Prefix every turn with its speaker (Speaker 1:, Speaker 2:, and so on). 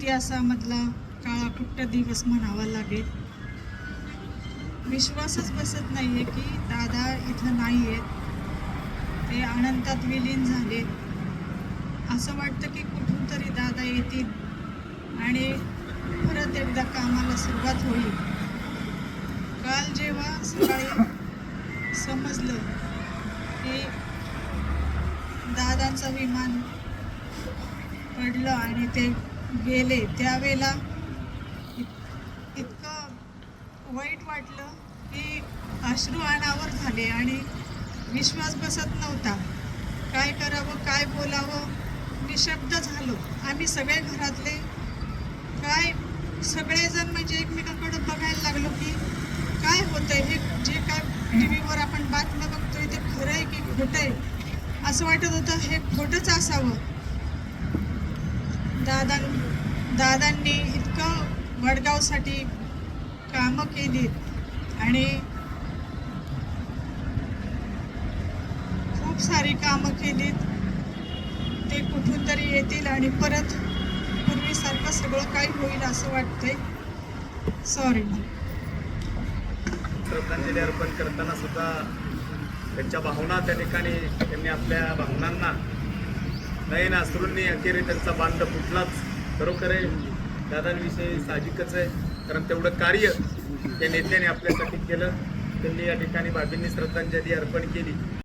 Speaker 1: इतिहासामधला काळाकुट्ट दिवस म्हणावा लागेल. विश्वासच बसत नाही आहे की दादा इथं नाही आहेत, ते अनंतात विलीन झाले. असं वाटतं की कुठून तरी दादा येतील आणि परत एकदा कामाला सुरुवात होईल. काल जेव्हा सकाळी समजलं की दादांचं विमान पडलं आणि ते गेले, त्यावेळेला इतकं वाईट वाटलं की अश्रू अनावर झाले आणि विश्वास बसत नव्हता. काय करावं, काय बोलावं, निशब्द झालो आम्ही सगळे घरातले. काय सगळेजण म्हणजे एकमेकांकडे बघायला लागलो की काय होतंय, हे जे काय टी व्हीवर आपण बातम्या बघतोय ते खरं आहे की खोटं आहे. असं वाटत होतं हे खोटंच असावं. दादांनी इतकं वडगावसाठी कामं केलीत आणि खूप सारी कामं केलीत. ते कुठून तरी येतील आणि परत पूर्वीसारखं सगळं काही होईल असं वाटतंय. सॉरी.
Speaker 2: श्रद्धांजली अर्पण करताना सुद्धा त्यांच्या भावना त्या ठिकाणी त्यांनी आपल्या भावनांना नयन अश्रूंनी अखेरी त्यांचा बांध फुटलाच. खरोखर आहे, दादांविषयी साहजिकच आहे, कारण तेवढं कार्य त्या नेत्याने आपल्यासाठी केलं. त्यांनी या ठिकाणी बाबींनी श्रद्धांजली अर्पण केली.